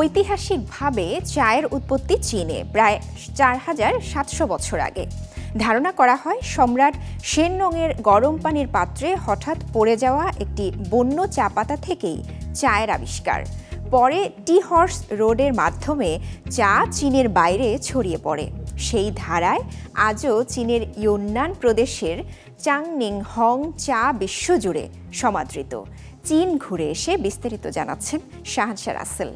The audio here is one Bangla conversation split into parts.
ঐতিহাসিকভাবে চায়ের উৎপত্তি চীনে প্রায় ৪৭০০ বছর আগে। ধারণা করা হয় সম্রাট শেননংয়ের গরম পানির পাত্রে হঠাৎ পড়ে যাওয়া একটি বন্য চা পাতা থেকেই চায়ের আবিষ্কার। পরে টি হর্স রোডের মাধ্যমে চা চীনের বাইরে ছড়িয়ে পড়ে। সেই ধারায় আজও চীনের ইউনান প্রদেশের চাংনিংহং চা বিশ্বজুড়ে সমাদৃত। চীন ঘুরে এসে বিস্তারিত জানাচ্ছেন শাহানশা রাসেল।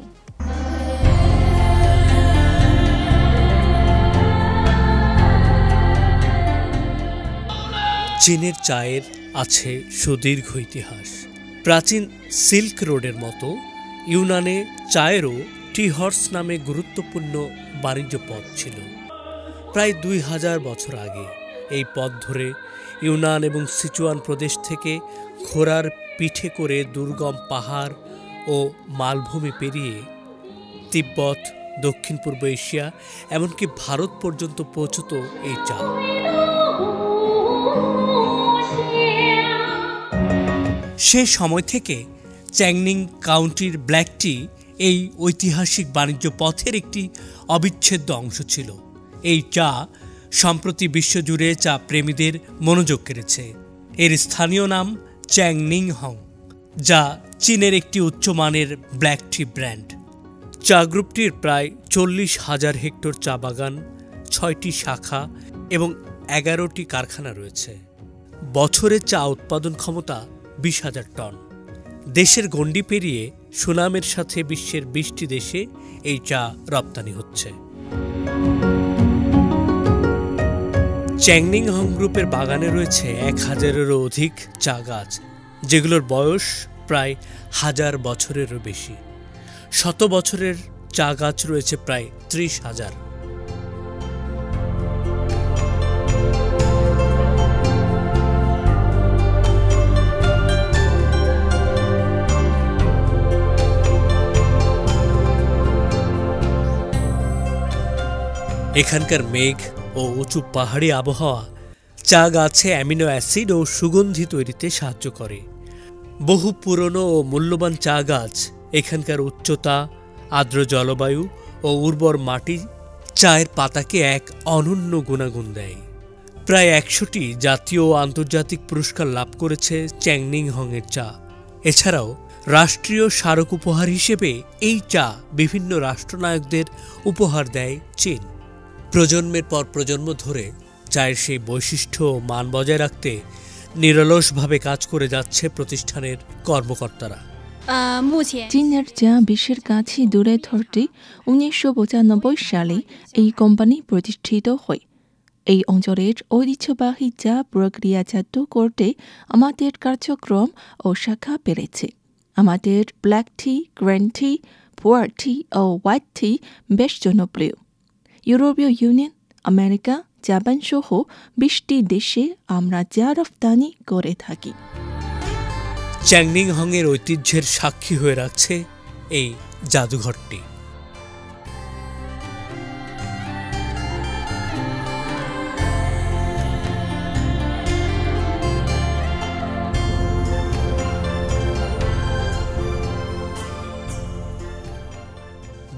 চীনের চায়ের আছে সুদীর্ঘ ইতিহাস। প্রাচীন সিল্ক রোডের মতো ইউনানে চায়েরও টি হর্স নামে গুরুত্বপূর্ণ বাণিজ্য পথ ছিল। প্রায় ২০০০ বছর আগে এই পথ ধরে ইউনান এবং সিচুয়ান প্রদেশ থেকে ঘোড়ার পিঠে করে দুর্গম পাহাড় ও মালভূমি পেরিয়ে তিব্বত, দক্ষিণ পূর্ব এশিয়া এমনকি ভারত পর্যন্ত পৌঁছত এই চা। সে সময় থেকে চ্যাংনিং কাউন্টির ব্ল্যাক টি এই ঐতিহাসিক বাণিজ্য পথের একটি অবিচ্ছেদ্য অংশ ছিল। এই চা সম্প্রতি বিশ্বজুড়ে চা প্রেমীদের মনোযোগ কেড়েছে। এর স্থানীয় নাম চ্যাংনিংহং, যা চীনের একটি উচ্চমানের ব্ল্যাক টি ব্র্যান্ড। চা গ্রুপটির প্রায় ৪০,০০০ হেক্টর চা বাগান, ৬টি শাখা এবং ১১টি কারখানা রয়েছে। বছরে চা উৎপাদন ক্ষমতা ২০,০০০ টন। দেশের গণ্ডি পেরিয়ে সুনামের সাথে বিশ্বের ২০টি দেশে এই চা রপ্তানি হচ্ছে। চ্যাংনিংহং গ্রুপের বাগানে রয়েছে ১,০০০-এরও অধিক চা গাছ, যেগুলোর বয়স প্রায় ১,০০০ বছরেরও বেশি। শত বছরের চা গাছ রয়েছে প্রায় ৩০,০০০। এখানকার মেঘ ও উঁচু পাহাড়ি আবহাওয়া চা গাছে অ্যামিনো অ্যাসিড ও সুগন্ধি তৈরিতে সাহায্য করে। বহু পুরনো ও মূল্যবান চা গাছ এখানকার উচ্চতা, আর্দ্র জলবায়ু ও উর্বর মাটি চায়ের পাতাকে এক অনন্য গুণাগুণ দেয়। প্রায় ১০০টি জাতীয় ও আন্তর্জাতিক পুরস্কার লাভ করেছে চ্যাংনিংহংয়ের চা। এছাড়াও রাষ্ট্রীয় স্মারক উপহার হিসেবে এই চা বিভিন্ন রাষ্ট্রনায়কদের উপহার দেয় চীন। প্রজন্মের পর প্রজন্ম ধরে চায়ের সেই বৈশিষ্ট্য ও মান বজায় রাখতে নিরলসভাবে কাজ করে যাচ্ছে প্রতিষ্ঠানের কর্মকর্তারা। চীনের চা বিশ্বের কাছে দূরে ধরতে ১৯৯৫ সালে এই কোম্পানি প্রতিষ্ঠিত হয়। এই অঞ্চলের ঐতিহ্যবাহী চা প্রক্রিয়াজাত করতে আমাদের কার্যক্রম ও শাখা বেড়েছে। আমাদের ব্ল্যাক টি, গ্রিন টি, পুয়ার টি ও হোয়াইট টি বেশ জনপ্রিয়। ইউরোপীয় ইউনিয়ন, আমেরিকা, জাপান সহ ২০টি দেশে আমরা চা রপ্তানি করে থাকি। চ্যাংনিংহংয়ের ঐতিহ্যের সাক্ষী হয়ে রাখছে এই জাদুঘরটি।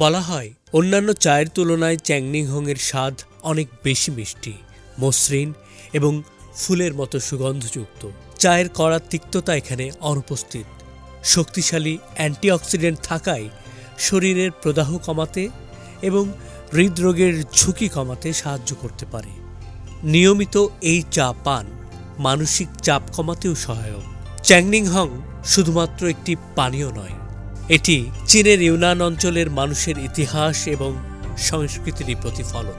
বলা হয় অন্যান্য চায়ের তুলনায় চ্যাংনিংহংয়ের স্বাদ অনেক বেশি মিষ্টি, মসৃণ এবং ফুলের মতো সুগন্ধযুক্ত। চায়ের কড়া তিক্ততা এখানে অনুপস্থিত। শক্তিশালী অ্যান্টিঅক্সিডেন্ট থাকায় শরীরের প্রদাহ কমাতে এবং হৃদরোগের ঝুঁকি কমাতে সাহায্য করতে পারে। নিয়মিত এই চা পান মানসিক চাপ কমাতেও সহায়ক। চ্যাংনিংহং শুধুমাত্র একটি পানীয় নয়, এটি চীনের ইউনান অঞ্চলের মানুষের ইতিহাস এবং সংস্কৃতির প্রতিফলন।